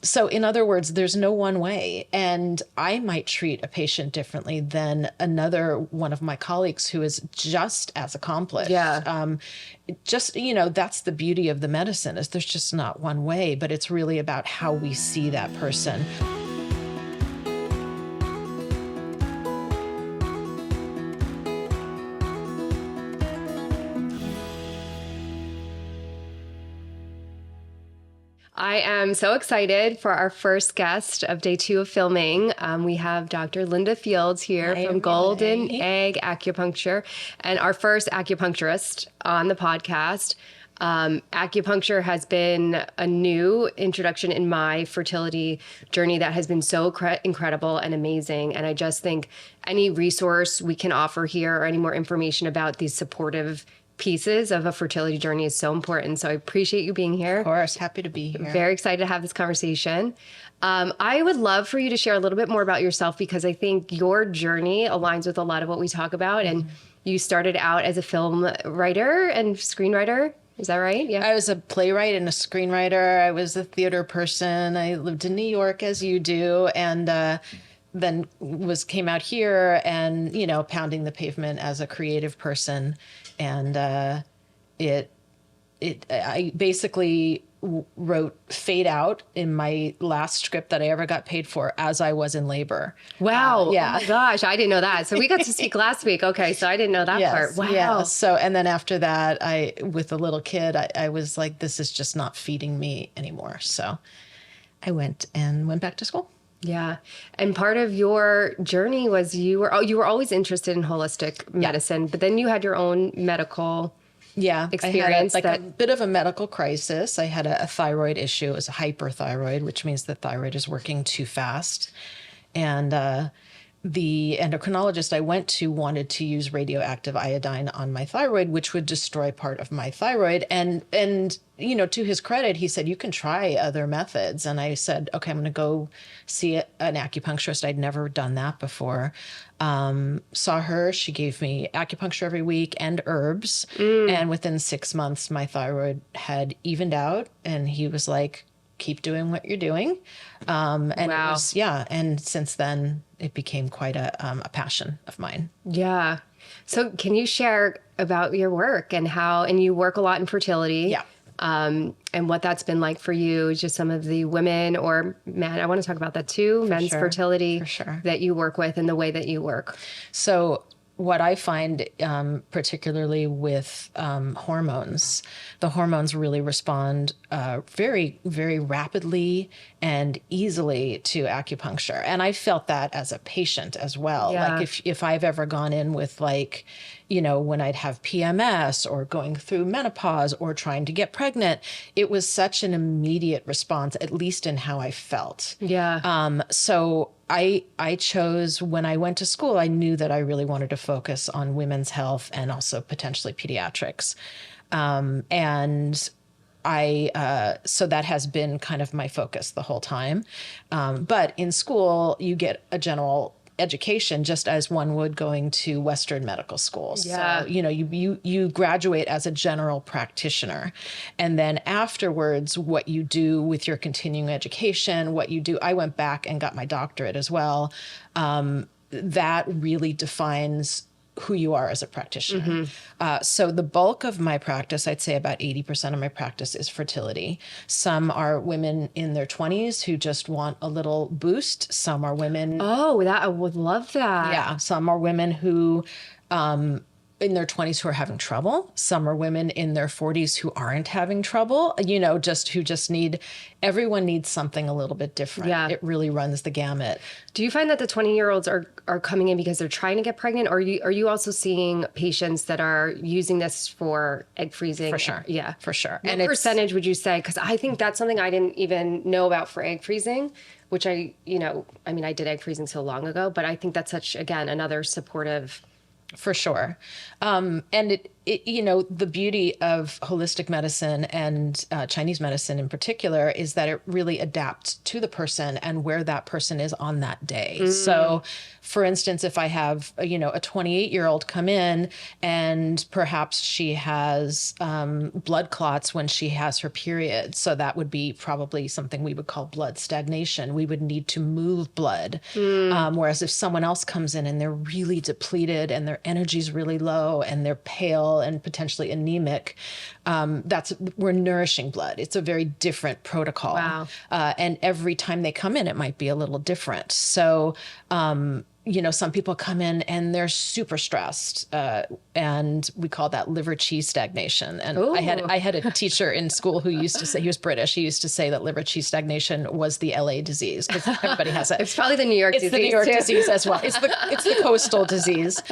So in other words, there's no one way. And I might treat a patient differently than another one of my colleagues who is just as accomplished. Yeah. Just, you know, that's the beauty of the medicine is there's just not one way, but it's really about how we see that person. I am so excited for our first guest of day 2 of filming. We have Dr. Linda Fields here from Golden Egg Acupuncture and our first acupuncturist on the podcast. Acupuncture has been a new introduction in my fertility journey that has been so incredible and amazing. And I just think any resource we can offer here or any more information about these supportive pieces of a fertility journey is so important. So I appreciate you being here. Of course, happy to be here. Very excited to have this conversation. I would love for you to share a little bit more about yourself because I think your journey aligns with a lot of what we talk about. And you started out as a film writer and screenwriter. Is that right? Yeah. I was a playwright and a screenwriter. I was a theater person. I lived in New York as you do. And then came out here and, you know, pounding the pavement as a creative person. And I basically wrote Fade Out in my last script that I ever got paid for as I was in labor. Wow. Yeah. Oh my gosh. I didn't know that. So we got to speak last week. Okay. So I didn't know that part. Wow. Yeah. So, and then after that, with a little kid, I was like, this is just not feeding me anymore. So I went back to school. Yeah. And part of your journey was you were always interested in holistic medicine, but then you had your own medical experience. I had a bit of a medical crisis. I had a thyroid issue. It was a hyperthyroid, which means the thyroid is working too fast. And the endocrinologist I went to wanted to use radioactive iodine on my thyroid, which would destroy part of my thyroid. And you know, to his credit, he said, you can try other methods. And I said, okay, I'm going to go see an acupuncturist. I'd never done that before. Saw her. She gave me acupuncture every week and herbs. And within 6 months, my thyroid had evened out. And he was like, keep doing what you're doing. And it was, and since then it became quite a passion of mine. Yeah. So can you share about your work and you work a lot in fertility? Yeah. And what that's been like for you, just some of the women or men, I want to talk about that too, men's fertility that you work with and the way that you work. So what I find, particularly with hormones, the hormones really respond very, very rapidly and easily to acupuncture. And I felt that as a patient as well. Yeah. Like if I've ever gone in with like, you know, when I'd have PMS or going through menopause or trying to get pregnant, it was such an immediate response, at least in how I felt. Yeah. So I chose, when I went to school, I knew that I really wanted to focus on women's health and also potentially pediatrics. So that has been kind of my focus the whole time. But in school, you get a general education just as one would going to Western medical schools. Yeah. So, you know, you graduate as a general practitioner. And then afterwards, what you do with your continuing education, I went back and got my doctorate as well. That really defines who you are as a practitioner. So the bulk of my practice, I'd say about 80% of my practice is fertility. Some are women in their 20s who just want a little boost. Some are women. Oh, I would love that. Yeah. Some are women who, in their 20s who are having trouble. Some are women in their 40s who aren't having trouble, you know, everyone needs something a little bit different. Yeah. It really runs the gamut. Do you find that the 20-year-olds are coming in because they're trying to get pregnant? Or are you also seeing patients that are using this for egg freezing? For sure. Yeah. For sure. What percentage would you say? Because I think that's something I didn't even know about for egg freezing, which I did egg freezing so long ago, but I think that's another supportive. For sure. And the beauty of holistic medicine and Chinese medicine in particular is that it really adapts to the person and where that person is on that day. So, for instance, if I have, a 28-year-old come in and perhaps she has blood clots when she has her period. So that would be probably something we would call blood stagnation. We would need to move blood. Whereas if someone else comes in and they're really depleted and their energy's really low and they're pale and potentially anemic, we're nourishing blood. It's a very different protocol. Wow. And every time they come in, it might be a little different. So, some people come in and they're super stressed, and we call that liver cheese stagnation. And I had a teacher in school who used to say, he was British. He used to say that liver cheese stagnation was the LA disease because everybody has it. It's probably the New York disease. It's the New York disease as well. It's the coastal disease.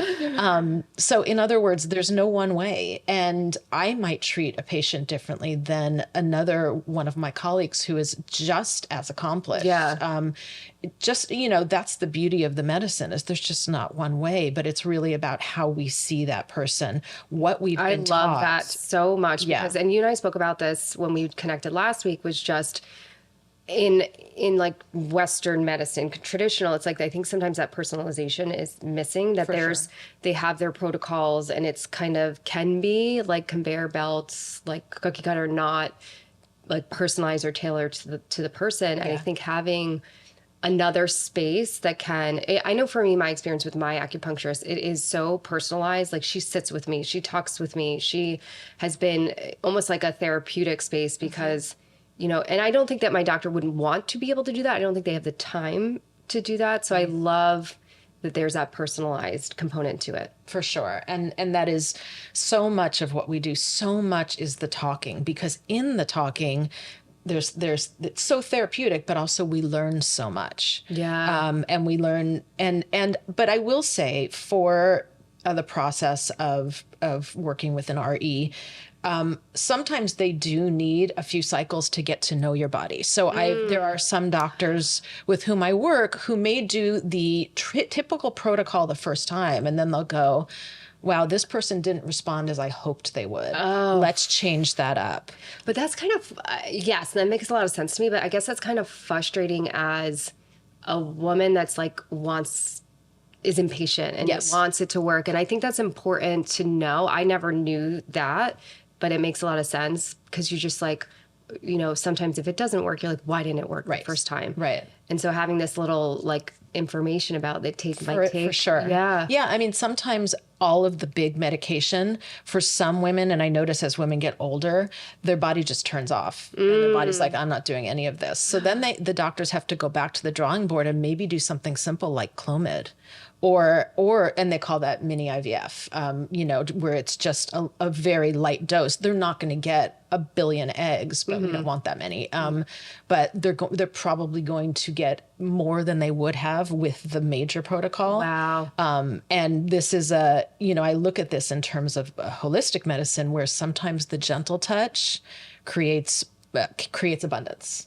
So in other words, there's no one way. And I might treat a patient differently than another one of my colleagues who is just as accomplished. Yeah. That's the beauty of the medicine is there's just not one way, but it's really about how we see that person, what we've been taught. I love that so much because, and you and I spoke about this when we connected last week, was just in like Western medicine, traditional, it's like, I think sometimes that personalization is missing, that they have their protocols and it's kind of can be like conveyor belts, like cookie cutter, not like personalized or tailored to the person. And I think having another space that I know for me, my experience with my acupuncturist, it is so personalized. Like she sits with me, she talks with me. She has been almost like a therapeutic space because, and I don't think that my doctor wouldn't want to be able to do that. I don't think they have the time to do that. So I love that there's that personalized component to it. For sure. And that is so much of what we do. So much is the talking, because in the talking, there's it's so therapeutic, but also we learn so much. Yeah. And we learn but I will say for the process of working with an RE, sometimes they do need a few cycles to get to know your body. So there are some doctors with whom I work who may do the typical protocol the first time, and then they'll go, wow, this person didn't respond as I hoped they would. Oh. Let's change that up. But that's kind of, yes, that makes a lot of sense to me. But I guess that's kind of frustrating as a woman that's like is impatient and wants it to work. And I think that's important to know. I never knew that, but it makes a lot of sense because you're just like, sometimes if it doesn't work, you're like, why didn't it work the first time? Right. And so having this little like information about that for sure. Yeah. Yeah. I mean, sometimes all of the big medication for some women, and I notice as women get older, their body just turns off and their body's like, I'm not doing any of this. So then the doctors have to go back to the drawing board and maybe do something simple like Clomid and they call that mini IVF, where it's just a very light dose. They're not going to get 1 billion eggs, but we don't want that many. But they're probably going to get more than they would have with the major protocol. Wow. And this is I look at this in terms of holistic medicine, where sometimes the gentle touch creates abundance.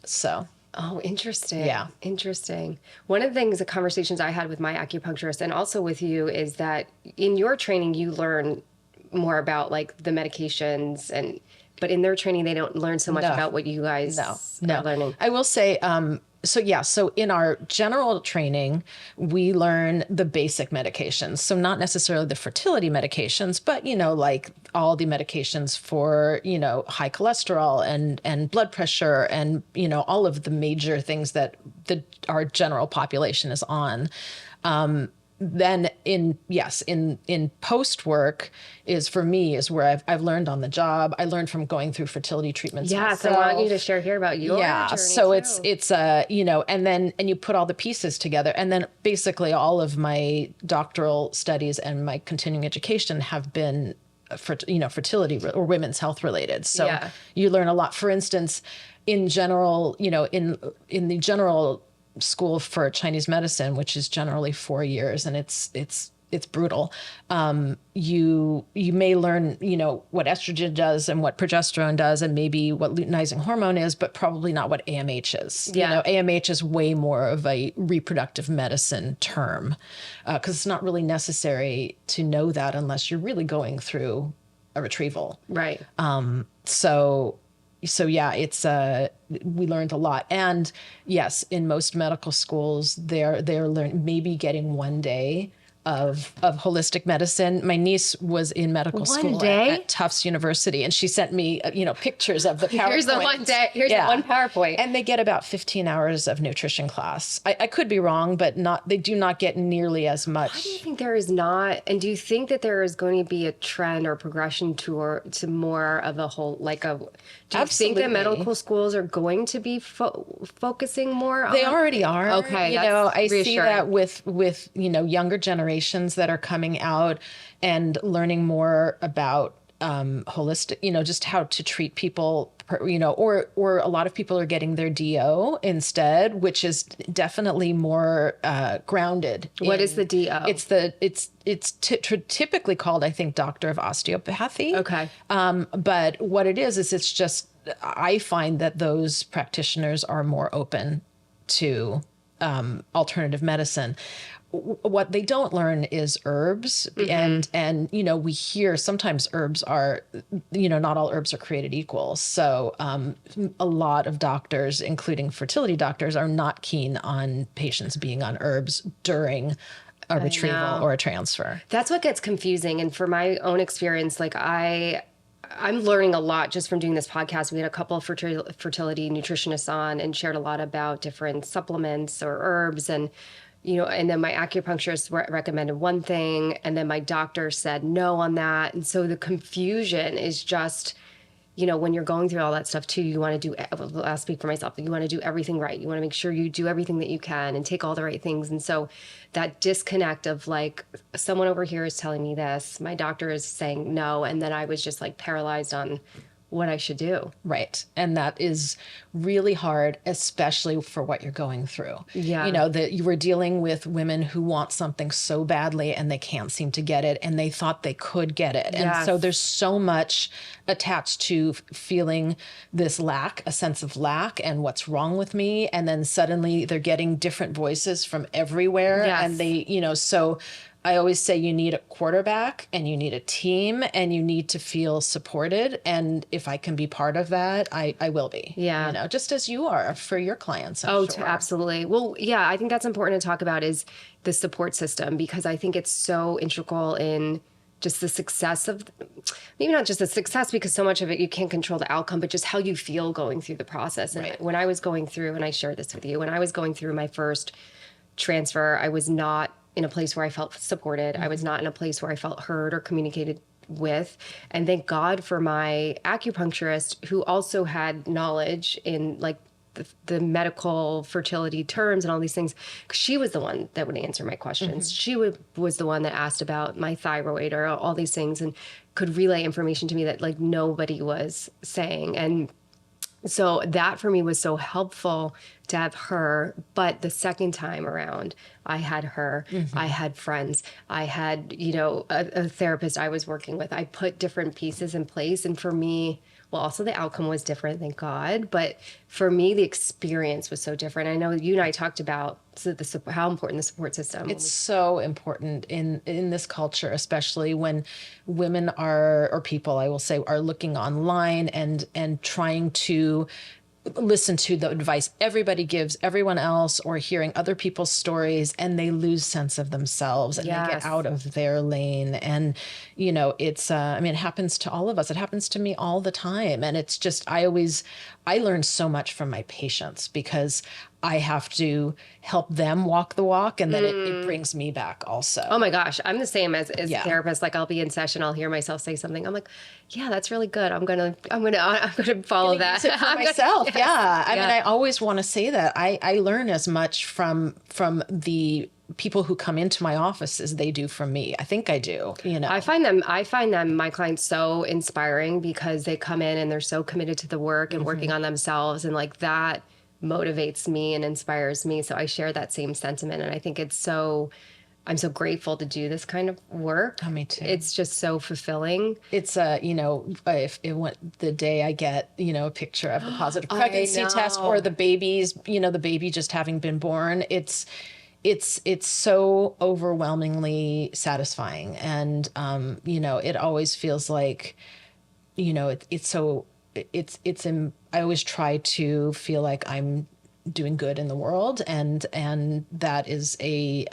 So. Oh, interesting. Yeah. Interesting. One of the conversations I had with my acupuncturist and also with you is that in your training, you learn more about like the medications but in their training, they don't learn so much about what you guys are learning. I will say, so in our general training, we learn the basic medications. So not necessarily the fertility medications, but, like all the medications for, high cholesterol and blood pressure and, all of the major things that our general population is on. Then in post work is where I've learned on the job. I learned from going through fertility treatments. Yeah. So I want you to share here about your journey so too. it's and you put all the pieces together, and then basically all of my doctoral studies and my continuing education have been fertility or women's health related. So you learn a lot. For instance, in general, in the general school for Chinese medicine, which is generally 4 years, and it's it's brutal. You may learn, what estrogen does and what progesterone does and maybe what luteinizing hormone is, but probably not what AMH is. Yeah. AMH is way more of a reproductive medicine term, because it's not really necessary to know that unless you're really going through a retrieval. Right. So yeah, it's we learned a lot. And yes, in most medical schools, they're maybe getting 1 day of holistic medicine. My niece was in medical school at Tufts University, and she sent me, pictures of the PowerPoint. Here's the 1 day. Here's the one PowerPoint. And they get about 15 hours of nutrition class. I could be wrong, but they do not get nearly as much. Why do you think there is not? And do you think that there is going to be a trend or progression to more of a whole, do you think that medical schools are going to be focusing more on? They already are. Okay. I see that with younger generations that are coming out and learning more about holistic, just how to treat people, or a lot of people are getting their DO instead, which is definitely more grounded. What is the DO? It's typically called, I think, doctor of osteopathy. Okay. But what it is it's just, I find that those practitioners are more open to alternative medicine. What they don't learn is herbs. And we hear sometimes herbs are, not all herbs are created equal. So a lot of doctors, including fertility doctors, are not keen on patients being on herbs during a retrieval or a transfer. That's what gets confusing. And for my own experience, I'm learning a lot just from doing this podcast. We had a couple of fertility nutritionists on and shared a lot about different supplements or herbs, and then my acupuncturist recommended one thing, and then my doctor said no on that. And so the confusion is just, when you're going through all that stuff too, you want to do, I'll speak for myself, you want to do everything right. You want to make sure you do everything that you can and take all the right things. And so that disconnect of someone over here is telling me this, my doctor is saying no, and then I was just paralyzed on what I should do. Right. And that is really hard, especially for what you're going through. Yeah. That you were dealing with women who want something so badly and they can't seem to get it, and they thought they could get it. Yes. And so there's so much attached to feeling this lack, a sense of lack and what's wrong with me. And then suddenly they're getting different voices from everywhere. Yes. And they, so I always say you need a quarterback and you need a team and you need to feel supported. And if I can be part of that, I will be. Yeah. Just as you are for your clients. I'm sure. Absolutely. Well, yeah, I think that's important to talk about is the support system, because I think it's so integral in just the success of, maybe not just the success, because so much of it you can't control the outcome, but just how you feel going through the process. And when I was going through, and I shared this with you, when I was going through my first transfer, I was not in a place where I felt supported. I was not in a place where I felt heard or communicated with. And thank God for my acupuncturist, who also had knowledge in the medical fertility terms and all these things. She was the one that would answer my questions. She was the one that asked about my thyroid or all these things and could relay information to me that nobody was saying. And so that for me was so helpful to have her. But the second time around, I had her, I had friends, I had, a therapist I was working with. I put different pieces in place. And for me, well, also the outcome was different, thank God. But for me, the experience was so different. I know you and I talked about how important the support system. It's so important in this culture, especially when women or people, I will say, are looking online and trying to listen to the advice everybody gives everyone else, or hearing other people's stories, and they lose sense of themselves and they get out of their lane. And, it's, it happens to all of us. It happens to me all the time. And it's just, I learn so much from my patients because I have to help them walk the walk, and then it brings me back also. Oh my gosh, I'm the same as a therapist. I'll be in session, I'll hear myself say something. I'm like, yeah, that's really good. I'm gonna follow that use it for myself. Yeah. I mean, I always want to say that I learn as much from the people who come into my office as they do from me. I think I do. I find them, my clients, so inspiring because they come in and they're so committed to the work and working on themselves, and that motivates me and inspires me. So I share that same sentiment. And I think it's so I'm so grateful to do this kind of work. Oh, me too. It's just so fulfilling. It's if it went the day I get, a picture of the positive pregnancy test or the baby's, the baby just having been born, it's so overwhelmingly satisfying. And, it always feels like, I always try to feel like I'm doing good in the world. And that is a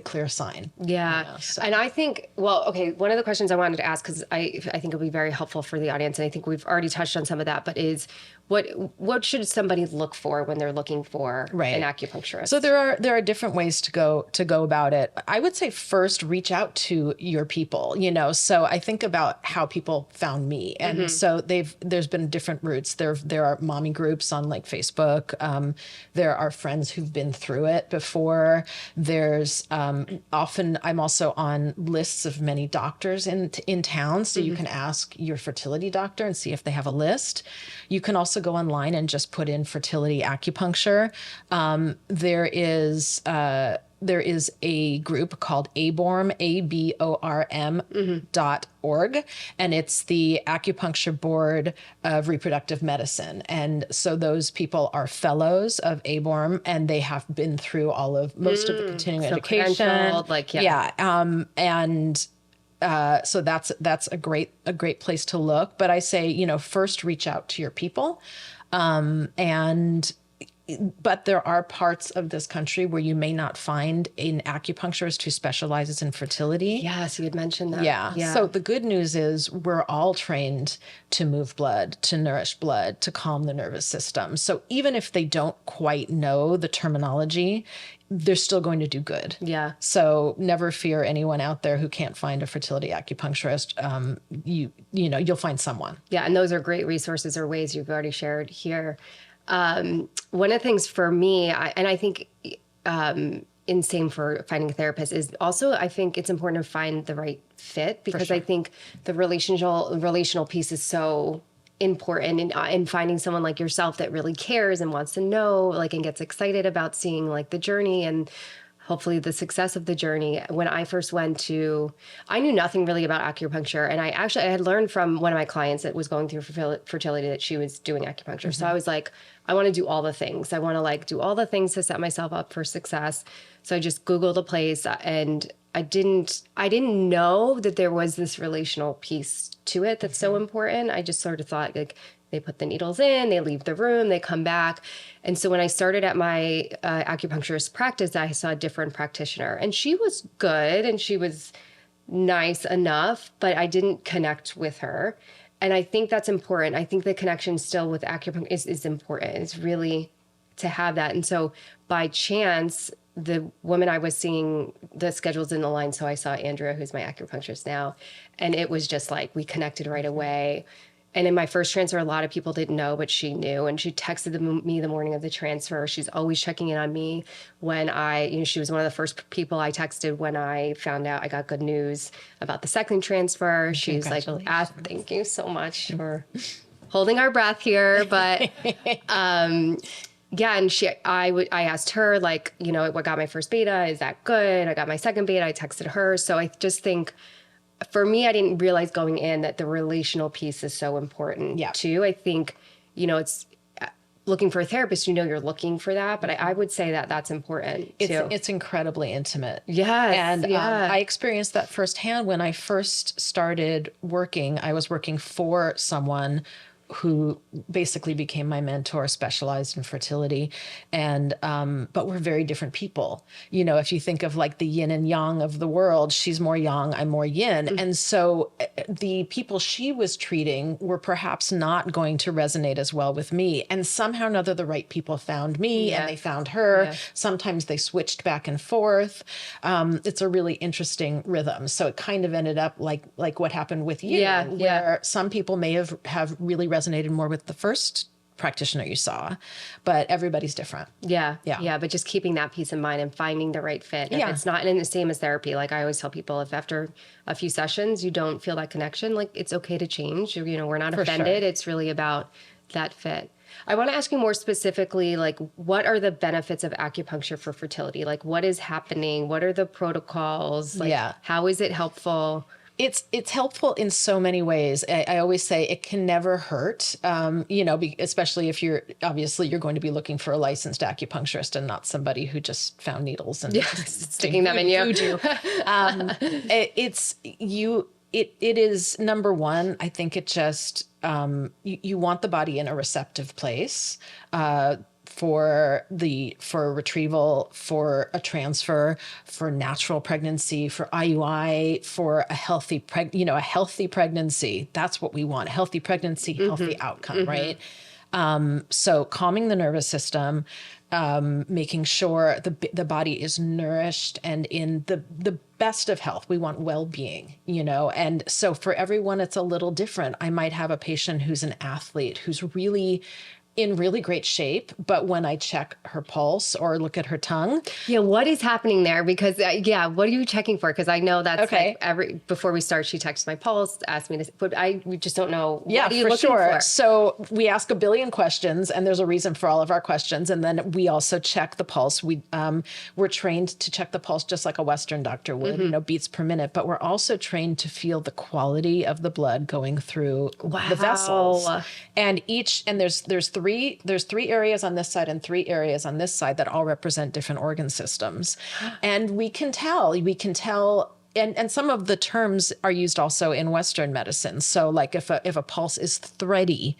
clear sign. Yeah. And I think, one of the questions I wanted to ask, because I think it'll be very helpful for the audience, and I think we've already touched on some of that, but is what should somebody look for when they're looking for an acupuncturist? So there are different ways to go about it. I would say first reach out to your people, so I think about how people found me. And so there's been different routes. There are mommy groups on like Facebook. There are friends who've been through it before. There's often I'm also on lists of many doctors in town. So you can ask your fertility doctor and see if they have a list. You can also go online and just put in fertility acupuncture. There is a group called ABORM, ABORM.org, and it's the Acupuncture Board of Reproductive Medicine. And so those people are fellows of ABORM, and they have been through most of the continuing education. So that's a great place to look. But I say, first reach out to your people. But there are parts of this country where you may not find an acupuncturist who specializes in fertility. Yes, you had mentioned that. Yeah. So the good news is we're all trained to move blood, to nourish blood, to calm the nervous system. So even if they don't quite know the terminology, they're still going to do good. Yeah. So never fear anyone out there who can't find a fertility acupuncturist. You'll find someone. Yeah. And those are great resources or ways you've already shared here. One of the things for me, I think same for finding a therapist, is also I think it's important to find the right fit, because I think the relational piece is so important in finding someone like yourself that really cares and wants to know, and gets excited about seeing the journey and hopefully the success of the journey. When I first I knew nothing really about acupuncture. And I had learned from one of my clients that was going through fertility that she was doing acupuncture. So I was like, I want to do all the things. I want to do all the things to set myself up for success. So I just Googled a place, and I didn't know that there was this relational piece to it that's so important. I just sort of thought they put the needles in, they leave the room, they come back. And so when I started at my acupuncturist practice, I saw a different practitioner, and she was good and she was nice enough, but I didn't connect with her. And I think that's important. I think the connection still with acupuncture is important. It's really to have that. And so by chance, the woman I was seeing, the schedules in the line. So I saw Andrea, who's my acupuncturist now. And it was just we connected right away. And in my first transfer, a lot of people didn't know, but she knew. And she texted me the morning of the transfer. She's always checking in on me when she was one of the first people I texted when I found out I got good news about the second transfer. She's like, thank you so much for holding our breath here. But, and I asked her, what got my first beta? Is that good? I got my second beta. I texted her. So I just think, for me, I didn't realize going in that the relational piece is so important too. I think, it's looking for a therapist, you're looking for that, but I would say that that's important too. It's incredibly intimate. Yes. And I experienced that firsthand when I first started working. I was working for someone who basically became my mentor, specialized in fertility. And, but we're very different people. If you think of the yin and yang of the world, she's more yang, I'm more yin. Mm-hmm. And so the people she was treating were perhaps not going to resonate as well with me. And somehow or another, the right people found me and they found her. Yeah. Sometimes they switched back and forth. It's a really interesting rhythm. So it kind of ended up like what happened with you, where some people may have really resonated more with the first practitioner you saw, but everybody's different. Yeah. But just keeping that peace in mind and finding the right fit. If it's not in the same as therapy. I always tell people, if after a few sessions you don't feel that connection, it's okay to change. We're not offended. Sure. It's really about that fit. I want to ask you more specifically, like, what are the benefits of acupuncture for fertility? Like, what is happening? What are the protocols? Like, how is it helpful? It's helpful in so many ways. I always say it can never hurt, especially if you're going to be looking for a licensed acupuncturist and not somebody who just found needles and sticking them in you. It is number one. I think it just you want the body in a receptive place. For retrieval, for a transfer, for natural pregnancy, for IUI, for a healthy pregnancy. That's what we want. Healthy pregnancy, healthy outcome, right? So calming the nervous system, making sure the body is nourished and in the best of health. We want well-being, and so for everyone, it's a little different. I might have a patient who's an athlete who's really in really great shape, but when I check her pulse or look at her tongue. Yeah, what is happening there? Because what are you checking for? Because I know that's okay. Like before we start, she texts my pulse, asked me to, but we just don't know. Yeah, what are you looking for? So we ask a billion questions, and there's a reason for all of our questions. And then we also check the pulse. We're trained to check the pulse just like a Western doctor would, beats per minute. But we're also trained to feel the quality of the blood going through the vessels. And there's three areas on this side and 3 areas on this side that all represent different organ systems. And we can tell, and some of the terms are used also in Western medicine. So like if a pulse is thready,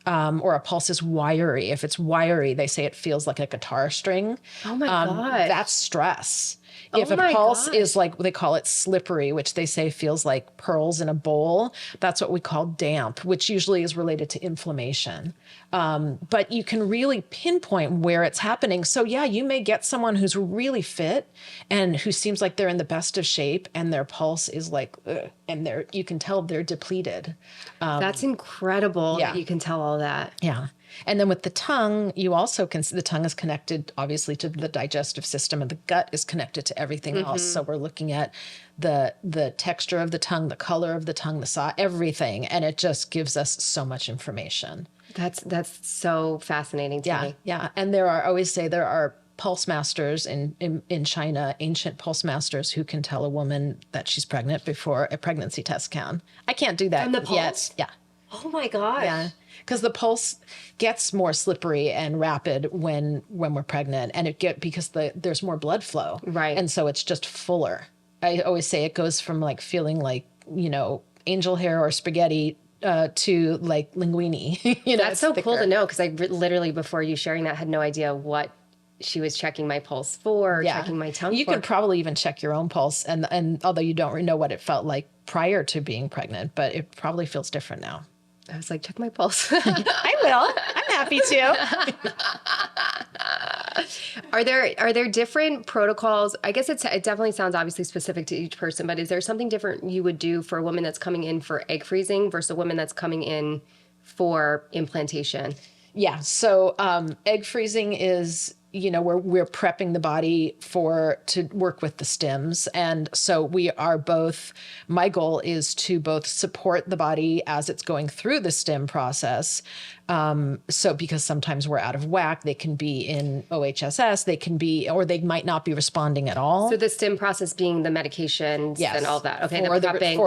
or a pulse is wiry, if it's wiry, they say it feels like a guitar string. Oh my God. That's stress. If a pulse is like, they call it slippery, which they say feels like pearls in a bowl, that's what we call damp, which usually is related to inflammation. But you can really pinpoint where it's happening. So yeah, you may get someone who's really fit and who seems like they're in the best of shape, and their pulse is like, and you can tell they're depleted. That's incredible. Yeah. That you can tell all that. Yeah. And then with the tongue, you also can see the tongue is connected obviously to the digestive system, and the gut is connected to everything else. So we're looking at the texture of the tongue, the color of the tongue, the size, everything. And it just gives us so much information. That's so fascinating to me. Yeah. And there are pulse masters in China, ancient pulse masters who can tell a woman that she's pregnant before a pregnancy test can. I can't do that on the pulse? yet. Yeah. Oh my gosh. Yeah. Because the pulse gets more slippery and rapid when we're pregnant, and because there's more blood flow. Right. And so it's just fuller. I always say it goes from like feeling like, angel hair or spaghetti to like linguine. That's so cool to know, because I literally, before you sharing that, had no idea what she was checking my pulse for, checking my tongue You could probably even check your own pulse, and although you don't know what it felt like prior to being pregnant, but it probably feels different now. I was like, check my pulse. I will. I'm happy to. Are there different protocols? I guess it definitely sounds obviously specific to each person, but is there something different you would do for a woman that's coming in for egg freezing versus a woman that's coming in for implantation? Yeah. So egg freezing is, we're prepping the body to work with the stems. And so my goal is to both support the body as it's going through the stem process. So because sometimes we're out of whack, they can be in OHSS, or they might not be responding at all. So the stem process being the medications and all that. Okay. For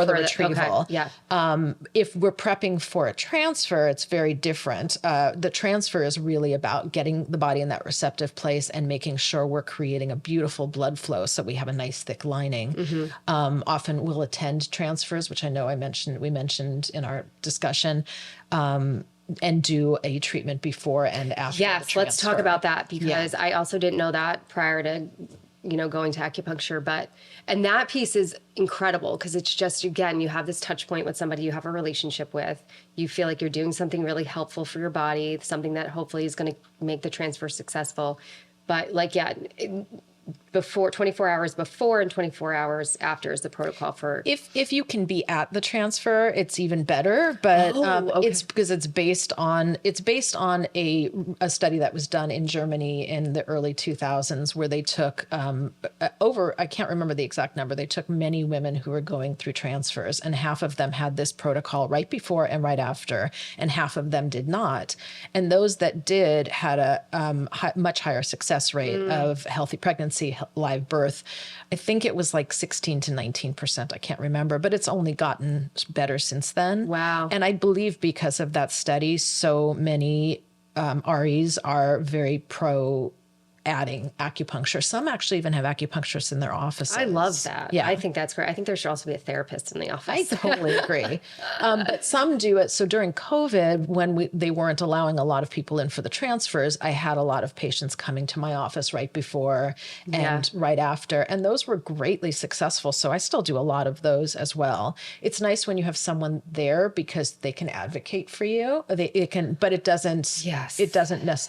the retrieval. Okay. Yeah. If we're prepping for a transfer, it's very different. The transfer is really about getting the body in that receptive place and making sure we're creating a beautiful blood flow so we have a nice thick lining. Often we'll attend transfers, which I know we mentioned in our discussion, and do a treatment before and after. Yes, let's talk about that, because I also didn't know that prior to going to acupuncture, and that piece is incredible, because it's just, again, you have this touch point with somebody you have a relationship with. You feel like you're doing something really helpful for your body, something that hopefully is going to make the transfer successful. But before 24 hours before and 24 hours after is the protocol for. If you can be at the transfer, it's even better. But okay. it's because it's based on a study that was done in Germany in the early 2000s, where they took I can't remember the exact number. They took many women who were going through transfers, and half of them had this protocol right before and right after, and half of them did not. And those that did had a much higher success rate of healthy pregnancy, live birth. I think it was like 16 to 19%. I can't remember, but it's only gotten better since then. Wow. And I believe because of that study, so many REs are very pro adding acupuncture. Some actually even have acupuncturists in their offices. I love that. Yeah. I think that's great. I think there should also be a therapist in the office. I totally agree. But some do it. So during COVID, when they weren't allowing a lot of people in for the transfers, I had a lot of patients coming to my office right before and right after. And those were greatly successful. So I still do a lot of those as well. It's nice when you have someone there because they can advocate for you. But it doesn't,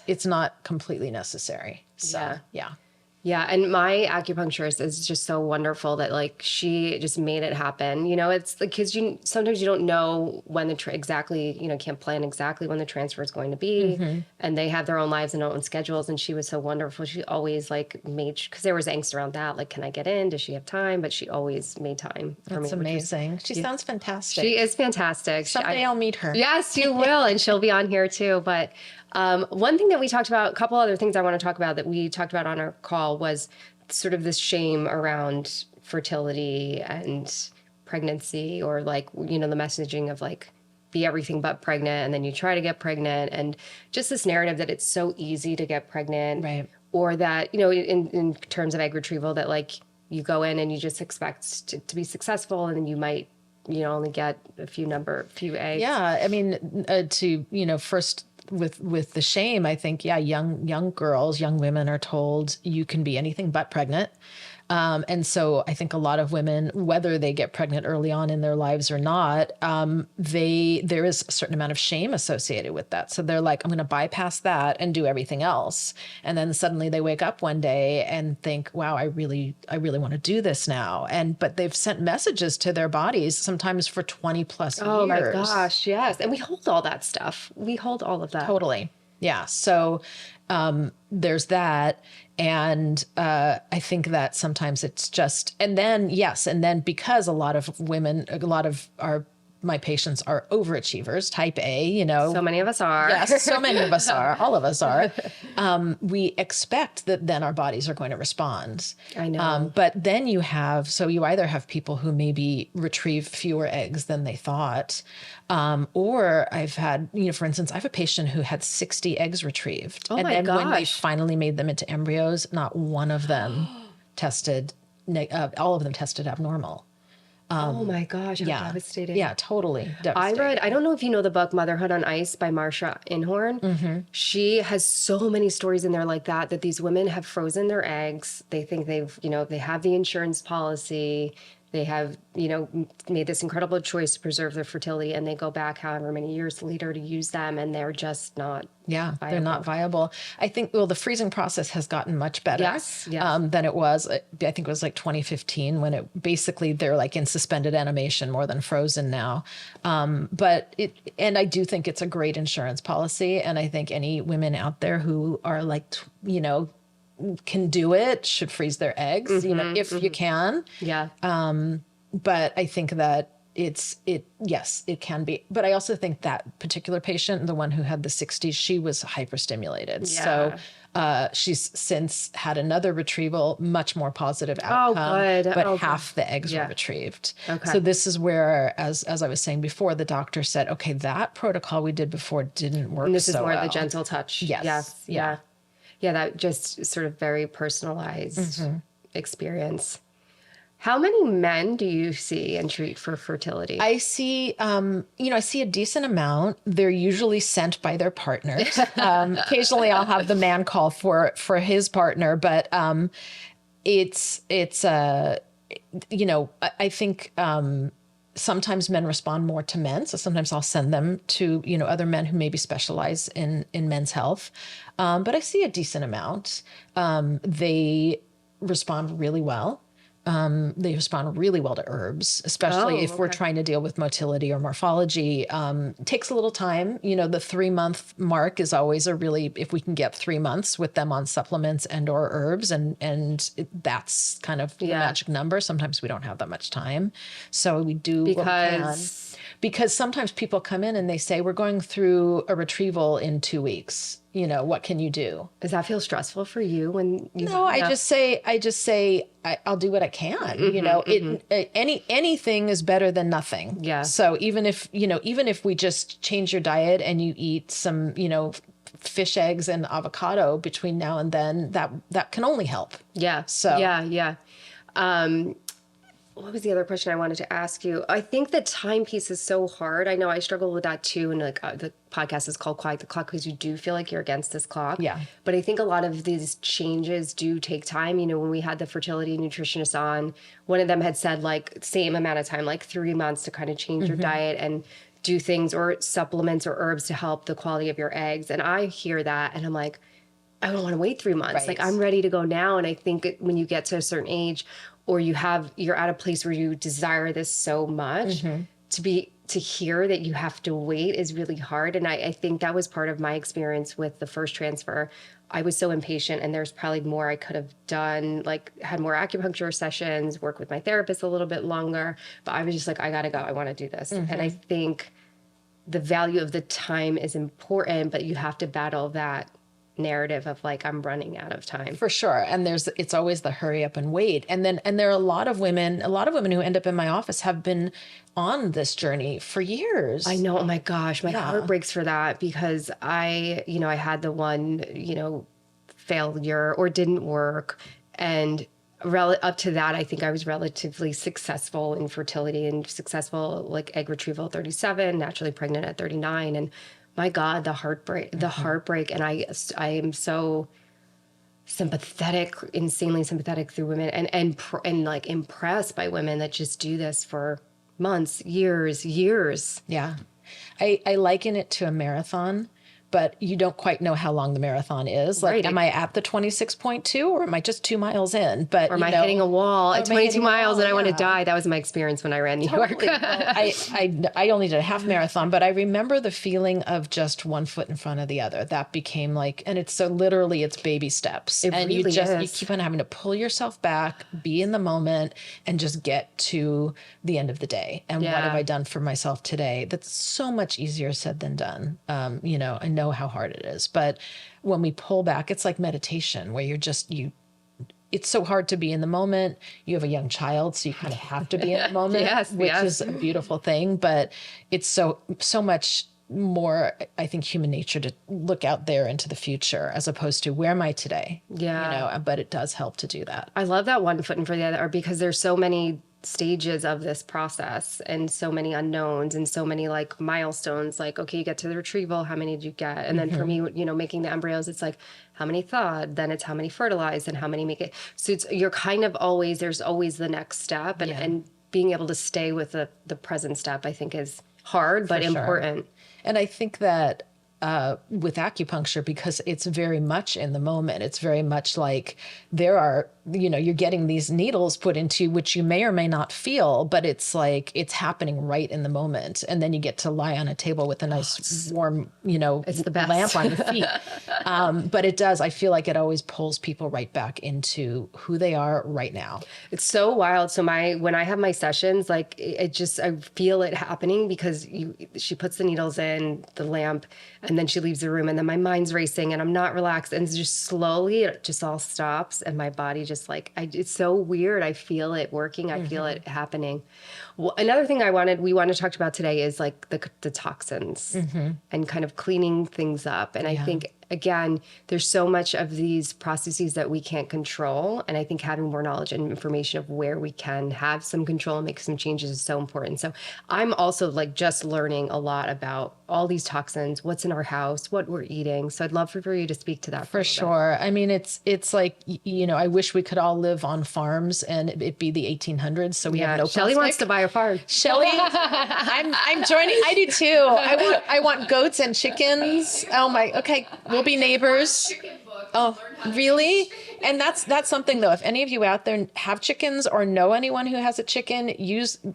it's not completely necessary. So, yeah. Yeah. And my acupuncturist is just so wonderful that like she just made it happen. You know, it's like, because sometimes you don't know when can't plan exactly when the transfer is going to be. And they have their own lives and their own schedules. And she was so wonderful. She always like because there was angst around that. Like, can I get in? Does she have time? But she always made time for me. That's amazing. She sounds fantastic. She is fantastic. Someday I'll meet her. Yes, you will. And she'll be on here too. But one thing that we talked about, a couple other things I want to talk about that we talked about on our call was sort of this shame around fertility and pregnancy, or like, you know, the messaging of like, be everything but pregnant, and then you try to get pregnant, and just this narrative that it's so easy to get pregnant. Right. Or that, you know, in terms of egg retrieval, that like you go in and you just expect to be successful, and then you might, you know, only get a few eggs. Yeah. I mean, first, with the shame, I think, young girls, young women are told you can be anything but pregnant. And so I think a lot of women, whether they get pregnant early on in their lives or not, there is a certain amount of shame associated with that. So they're like, I'm going to bypass that and do everything else. And then suddenly they wake up one day and think, wow, I really want to do this now. But they've sent messages to their bodies sometimes for 20 plus years. Oh my gosh. Yes. And we hold all that stuff. We hold all of that. Totally. Yeah. So there's that. And I think that sometimes it's just, and then because a lot of my patients are overachievers, type A, you know. So many of us are. Yes, so many of us are. All of us are. We expect that then our bodies are going to respond. I know. But then you either have people who maybe retrieve fewer eggs than they thought, or I've had, you know, for instance, I have a patient who had 60 eggs retrieved. Oh and my then gosh. when they finally made them into embryos, not one of them tested, all of them tested abnormal. Oh my gosh, how devastating. Yeah, totally devastating. I don't know if you know the book Motherhood on Ice by Marsha Inhorn. She has so many stories in there like that these women have frozen their eggs. They think they have the insurance policy. They have, you know, made this incredible choice to preserve their fertility, and they go back however many years later to use them, and they're just not viable. They're not viable. I think, the freezing process has gotten much better than it was. I think it was like 2015 when they're like in suspended animation more than frozen now. And I do think it's a great insurance policy. And I think any women out there who are like, you know, can do it should freeze their eggs, you know, if you can. Yeah. But I think that it can be. But I also think that particular patient, the one who had the 60s, she was hyperstimulated. Yeah. So she's since had another retrieval, much more positive outcome. Oh, good. But half the eggs were retrieved. Okay. So this is where, as I was saying before, the doctor said, okay, that protocol we did before didn't work. And this is more well. the gentle touch. Yes. Yeah. Yeah, that just sort of very personalized experience. How many men do you see and treat for fertility? I see, I see a decent amount. They're usually sent by their partners. Occasionally I'll have the man call for his partner, but I think sometimes men respond more to men. So sometimes I'll send them to, you know, other men who maybe specialize in men's health. But I see a decent amount. respond really well. They respond really well to herbs, especially if we're trying to deal with motility or morphology. It takes a little time. You know, the 3-month mark is always if we can get 3 months with them on supplements and or herbs, that's kind of the magic number. Sometimes we don't have that much time. So we do because sometimes people come in and they say, we're going through a retrieval in 2 weeks. You know, what can you do? Does that feel stressful for you when you? No, I just say I'll do what I can. You know, anything is better than nothing. Yeah. So even if we just change your diet and you eat some, fish eggs and avocado between now and then, that can only help. Yeah. So yeah. What was the other question I wanted to ask you? I think the timepiece is so hard. I know I struggle with that too. And the podcast is called Quiet the Clock because you do feel like you're against this clock. Yeah. But I think a lot of these changes do take time. You know, when we had the fertility nutritionist on, one of them had said like same amount of time, like 3 months to kind of change your diet and do things or supplements or herbs to help the quality of your eggs. And I hear that and I'm like, I don't want to wait 3 months. Right. Like I'm ready to go now. And I think when you get to a certain age, or you're at a place where you desire this so much, to hear that you have to wait is really hard. And I think that was part of my experience with the first transfer. I was so impatient and there's probably more I could have done, like had more acupuncture sessions, work with my therapist a little bit longer, but I was just like, I gotta go, I wanna do this. And I think the value of the time is important, but you have to battle that narrative of like, I'm running out of time. For sure. And it's always the hurry up and wait. And there are a lot of women who end up in my office have been on this journey for years. I know. Oh my gosh. My heart breaks for that because I had the one, failure or didn't work. And up to that, I think I was relatively successful in fertility and successful like egg retrieval at 37, naturally pregnant at 39. And my God, the heartbreak, and I am so sympathetic, insanely sympathetic through women, and like impressed by women that just do this for months, years. Yeah, I liken it to a marathon, but you don't quite know how long the marathon is. Like, am I at the 26.2 or am I just 2 miles in? But or am I hitting a wall at 22 miles and I want to die? That was my experience when I ran New York. I only did a half marathon, but I remember the feeling of just one foot in front of the other. That became like, and it's so literally it's baby steps. It and really you keep on having to pull yourself back, be in the moment, and just get to the end of the day. And what have I done for myself today? That's so much easier said than done. I know how hard it is, but when we pull back, it's like meditation where it's so hard to be in the moment. You have a young child, so you kind of have to be in the moment, which is a beautiful thing, but it's so much more, I think, human nature to look out there into the future as opposed to where am I today? Yeah. But it does help to do that. I love that one foot in front of the other because there's so many stages of this process and so many unknowns and so many like milestones, like, okay, you get to the retrieval, how many did you get? And then for me, making the embryos, it's like how many thawed, then it's how many fertilized and how many make it. So you're kind of there's always the next step and being able to stay with the present step, I think is hard, but important. And I think that with acupuncture, because it's very much in the moment, it's very much like there are, you're getting these needles put into you, which you may or may not feel, but it's like it's happening right in the moment. And then you get to lie on a table with a nice warm, it's the best. Lamp on your feet. But it does. I feel like it always pulls people right back into who they are right now. It's so wild. So when I have my sessions, like I feel it happening because she puts the needles in the lamp and then she leaves the room and then my mind's racing and I'm not relaxed. And just slowly it just all stops and my body just it's so weird. I feel it working. I feel it happening. Well, another thing we want to talk about today is like the toxins and kind of cleaning things up. And I think, again, there's so much of these processes that we can't control. And I think having more knowledge and information of where we can have some control and make some changes is so important. So I'm also like just learning a lot about all these toxins, what's in our house, what we're eating. So I'd love for you to speak to that. For sure. I mean, it's like, I wish we could all live on farms and it'd be the 1800s. So we have no Shelley plastic. wants to buy a farm. Shelley, I'm joining. I do too. I want goats and chickens. Oh my. Okay. We'll be neighbors. Oh, really? And that's something though. If any of you out there have chickens or know anyone who has a chicken,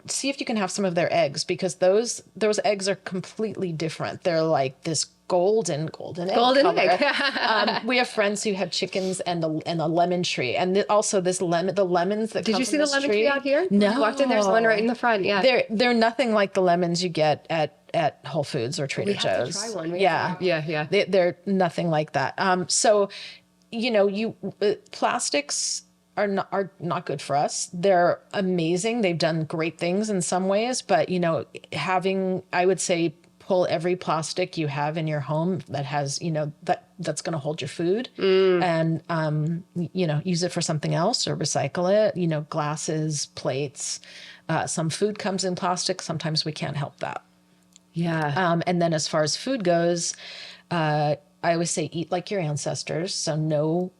see if you can have some of their eggs, because those eggs are completely different. They're like this golden egg color. We have friends who have chickens and a lemon tree, and also the lemons that. Did you see the lemon tree out here? No, you walked in. There's one right in the front. Yeah, they're nothing like the lemons you get at Whole Foods or Trader Joe's. We have to try one. Yeah. They're nothing like that. So, plastics are not good for us. They're amazing. They've done great things in some ways, but I would say, pull every plastic you have in your home that has, that's going to hold your food, and, use it for something else or recycle it, glasses, plates. Some food comes in plastic. Sometimes we can't help that. Yeah. And then as far as food goes, I always say eat like your ancestors. So know,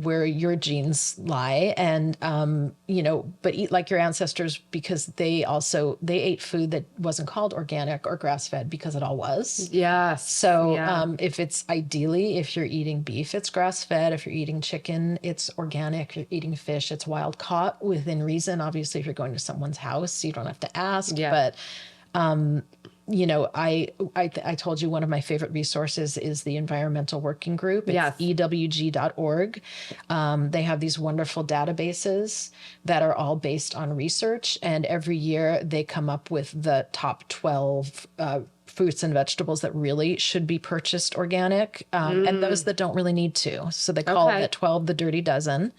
where your genes lie, and, but eat like your ancestors, because they ate food that wasn't called organic or grass-fed, because it all was. Yeah. So if you're eating beef, it's grass-fed. If you're eating chicken, it's organic. If you're eating fish, it's wild caught within reason. Obviously, if you're going to someone's house, you don't have to ask, but, I told you one of my favorite resources is the Environmental Working Group. It's ewg.org. They have these wonderful databases that are all based on research. And every year they come up with the top 12 fruits and vegetables that really should be purchased organic, and those that don't really need to. So they call it 12 the dirty dozen.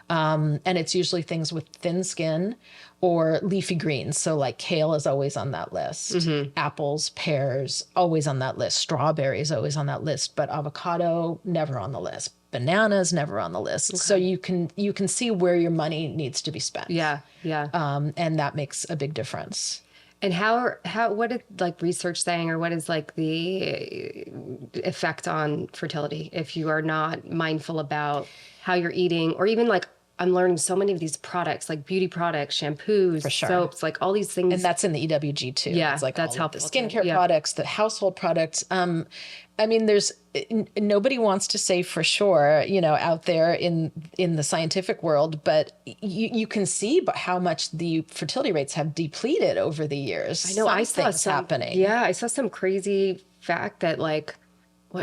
And it's usually things with thin skin or leafy greens. So like kale is always on that list. Apples, pears, always on that list. Strawberries, always on that list. But avocado, never on the list. Bananas, never on the list. So you can see where your money needs to be spent. Yeah. And that makes a big difference. And what is research saying, or what is the effect on fertility if you are not mindful about how you're eating, or even I'm learning so many of these products, like beauty products, shampoos, soaps, all these things. And that's in the EWG too. Yeah, it's that's helpful. The skincare products, the household products. There's nobody wants to say for sure, out there in the scientific world, but you can see how much the fertility rates have depleted over the years. I know. I saw happening. Yeah, I saw some crazy fact that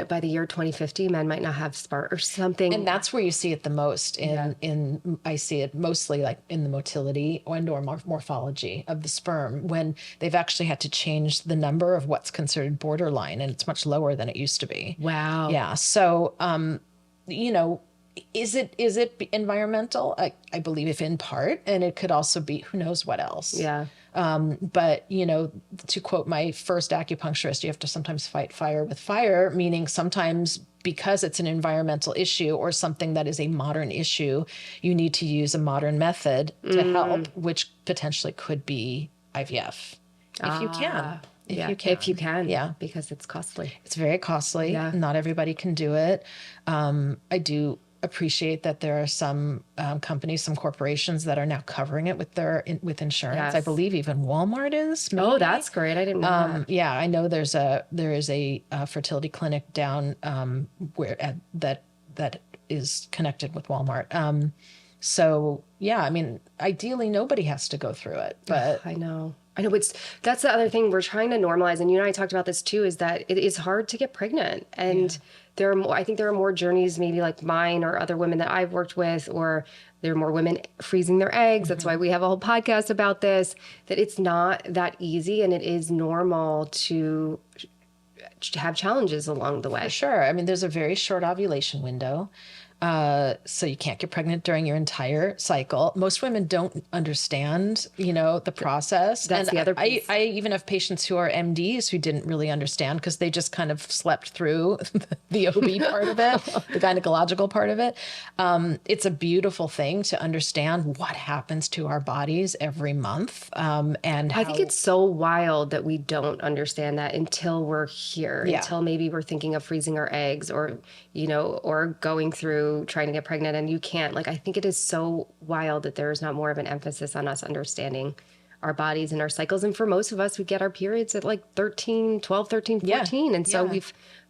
by the year 2050, men might not have sperm or something. And that's where you see it the most I see it mostly in the motility or morphology of the sperm, when they've actually had to change the number of what's considered borderline, and it's much lower than it used to be. Wow. Yeah. So, is it environmental? I believe if in part, and it could also be, who knows what else. Yeah. But, to quote my first acupuncturist, you have to sometimes fight fire with fire, meaning sometimes because it's an environmental issue or something that is a modern issue, you need to use a modern method to help, which potentially could be IVF. If you can. If you can. Yeah. Because it's costly. It's very costly. Yeah. Not everybody can do it. I do appreciate that there are some companies, some corporations that are now covering it with insurance. Yes. I believe even Walmart is. Maybe. Oh, that's great. I didn't know that. Yeah, I know there is a fertility clinic down that is connected with Walmart. So yeah, ideally nobody has to go through it, but I know. That's the other thing we're trying to normalize. And you and I talked about this too, is that it is hard to get pregnant. And I think there are more journeys, maybe like mine or other women that I've worked with, or there are more women freezing their eggs. That's why we have a whole podcast about this, that it's not that easy, and it is normal to have challenges along the way. For sure. There's a very short ovulation window. So you can't get pregnant during your entire cycle. Most women don't understand, the process. That's the other piece. I even have patients who are MDs who didn't really understand, because they just kind of slept through the OB part of it, the gynecological part of it. It's a beautiful thing to understand what happens to our bodies every month. And I think it's so wild that we don't understand that until we're here, until maybe we're thinking of freezing our eggs, or, or going through trying to get pregnant, and you can't. I think it is so wild that there is not more of an emphasis on us understanding our bodies and our cycles. And for most of us, we get our periods at like 13, 12, 13, 14. And so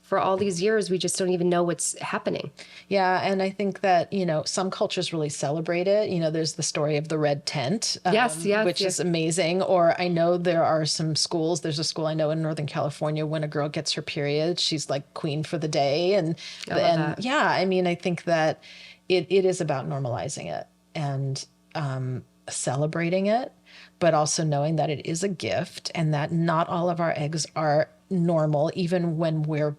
for all these years, we just don't even know what's happening. Yeah. And I think that, some cultures really celebrate it. There's the story of the red tent, which is amazing. Or I know there are some schools. There's a school I know in Northern California, when a girl gets her period, she's like queen for the day. And I think that it is about normalizing it and celebrating it, but also knowing that it is a gift and that not all of our eggs are normal, even when we're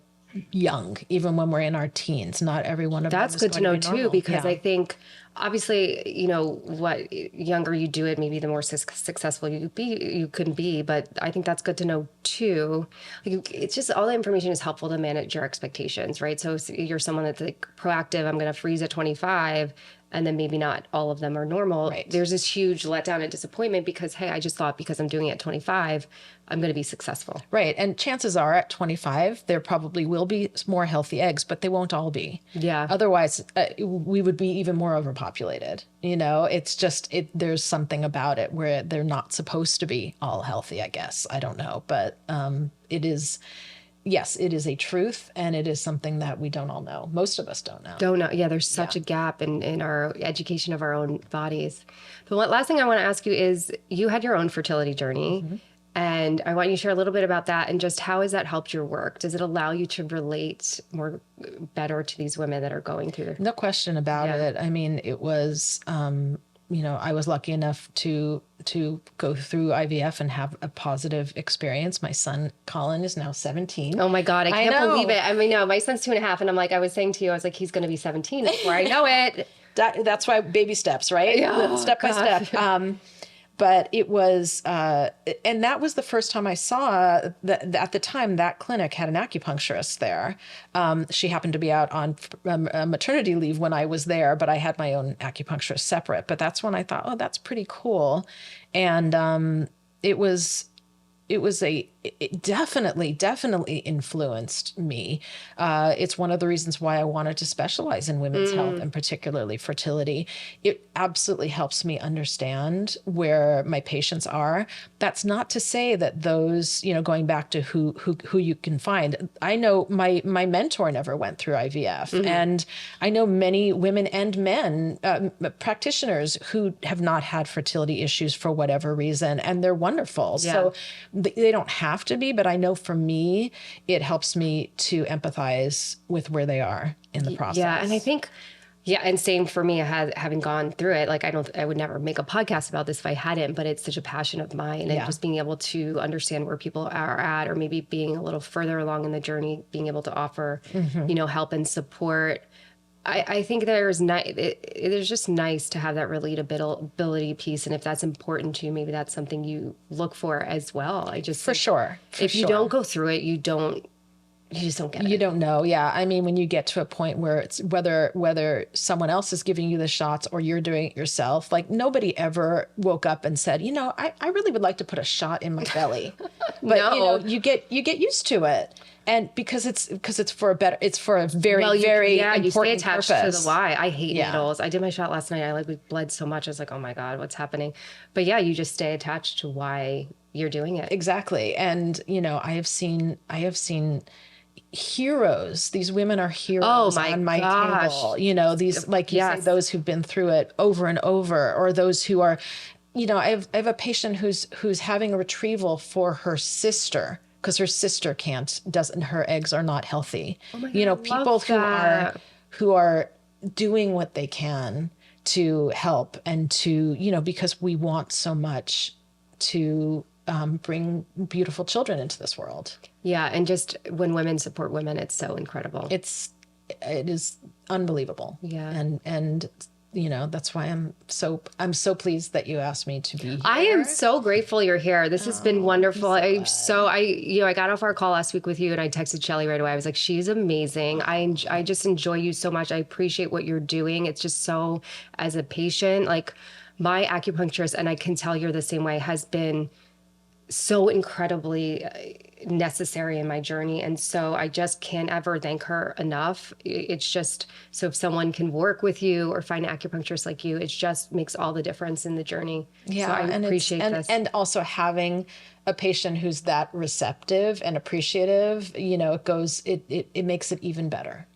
young, even when we're in our teens. Not every one of them is good to know too, because I think obviously, what younger you do it, maybe the more successful you can be. But I think that's good to know too. It's just all the information is helpful to manage your expectations, right? So if you're someone that's like proactive, I'm going to freeze at 25. And then maybe not all of them are normal. Right. There's this huge letdown and disappointment because, hey, I just thought because I'm doing it at 25, I'm going to be successful. Right. And chances are at 25, there probably will be more healthy eggs, but they won't all be. Yeah. Otherwise, we would be even more overpopulated. It's just, there's something about it where they're not supposed to be all healthy, I guess. I don't know. But it is... Yes, it is a truth, and it is something that we don't all know. Most of us don't know. Yeah, there's such a gap in our education of our own bodies. The last thing I want to ask you is, you had your own fertility journey, and I want you to share a little bit about that and just how has that helped your work? Does it allow you to relate better to these women that are going through? No question about it. I mean, it was... I was lucky enough to go through IVF and have a positive experience. My son, Colin, is now 17. Oh my God, I can't believe it. I mean, no, my son's 2.5. And I'm like, I was saying to you, I was like, he's going to be 17 before I know it. That's why baby steps, right? Yeah, step by step. But it was, and that was the first time I saw that at the time that clinic had an acupuncturist there. She happened to be out on maternity leave when I was there, but I had my own acupuncturist separate. But that's when I thought, oh, that's pretty cool. And it definitely influenced me. It's one of the reasons why I wanted to specialize in women's health and particularly fertility. It absolutely helps me understand where my patients are. That's not to say that those, going back to who you can find. I know my mentor never went through IVF, and I know many women and men, practitioners who have not had fertility issues for whatever reason, and they're wonderful. Yeah. So they don't have to be, but I know for me, it helps me to empathize with where they are in the process. Yeah. And I think, and same for me, having gone through it, like I would never make a podcast about this if I hadn't, but it's such a passion of mine. And just being able to understand where people are at, or maybe being a little further along in the journey, being able to offer, help and support. I think there's just nice to have that relatability piece. And if that's important to you, maybe that's something you look for as well. For sure. If you don't go through it, you just don't get it. You don't know. Yeah. I mean, when you get to a point where it's whether someone else is giving you the shots or you're doing it yourself, like nobody ever woke up and said, I really would like to put a shot in my belly. But no. You get used to it. And because it's for a very, very important you stay attached purpose. To the why. I hate needles. I did my shot last night. I bled so much. I was like, oh my God, what's happening? But you just stay attached to why you're doing it. Exactly. And, I have seen heroes. These women are heroes on my table. These, like you say, those who've been through it over and over, or those who are, I have a patient who's having a retrieval for her sister, because her sister her eggs are not healthy. Oh my God, people who are doing what they can to help and to, because we want so much to bring beautiful children into this world. Yeah. And just when women support women, it's so incredible. It is unbelievable. Yeah. And that's why I'm so pleased that you asked me to be here. I am so grateful you're here. This has been wonderful. I got off our call last week with you and I texted Shelly right away. I was like, she's amazing. I just enjoy you so much. I appreciate what you're doing. It's just so, as a patient, like my acupuncturist, and I can tell you're the same way, has been so incredibly necessary in my journey. And so I just can't ever thank her enough. It's just, so if someone can work with you or find acupuncturists like you, it just makes all the difference in the journey. Yeah. So I appreciate this. And also having a patient who's that receptive and appreciative, it makes it even better,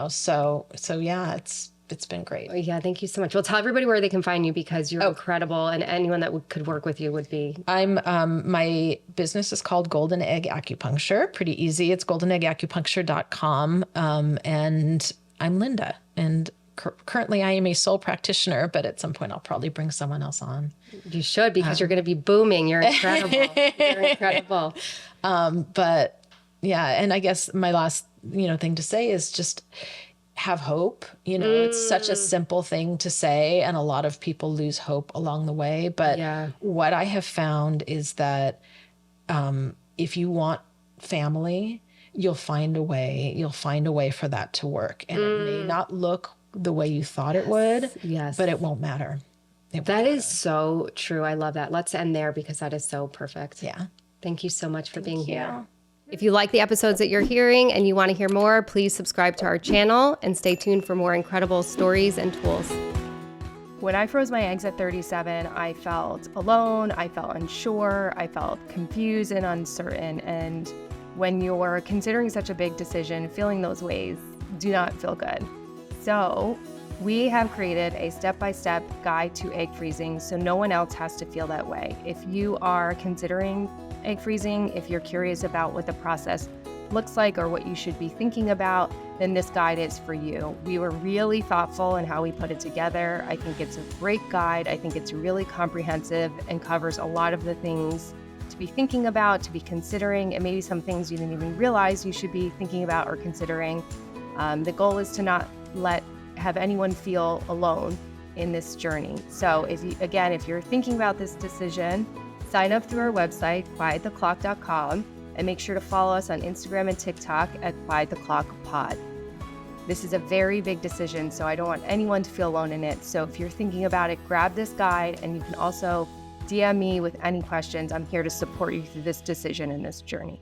So yeah, it's been great. Yeah, thank you so much. Well, tell everybody where they can find you because you're incredible, and anyone that could work with you would be. My business is called Golden Egg Acupuncture. Pretty easy. It's goldenegacupuncture.com. And I'm Linda. And currently I am a sole practitioner, but at some point I'll probably bring someone else on. You should, because you're going to be booming. You're incredible. You're incredible. But yeah, and I guess my last, thing to say is just have hope. It's such a simple thing to say, and a lot of people lose hope along the way. But what I have found is that if you want family, you'll find a way. You'll find a way for that to work. And it may not look the way you thought it would, but it won't matter. That is so true. I love that. Let's end there because that is so perfect. Yeah. Thank you so much for being here. If you like the episodes that you're hearing and you want to hear more, please subscribe to our channel and stay tuned for more incredible stories and tools. When I froze my eggs at 37, I felt alone, I felt unsure, I felt confused and uncertain. And when you're considering such a big decision, feeling those ways do not feel good. So we have created a step-by-step guide to egg freezing so no one else has to feel that way. If you are considering egg freezing, if you're curious about what the process looks like or what you should be thinking about, then this guide is for you. We were really thoughtful in how we put it together. I think it's a great guide. I think it's really comprehensive and covers a lot of the things to be thinking about, to be considering, and maybe some things you didn't even realize you should be thinking about or considering. The goal is to not have anyone feel alone in this journey. So if you're thinking about this decision, sign up through our website, quiettheclock.com, and make sure to follow us on Instagram and TikTok at quiettheclockpod. This is a very big decision, so I don't want anyone to feel alone in it. So if you're thinking about it, grab this guide, and you can also DM me with any questions. I'm here to support you through this decision and this journey.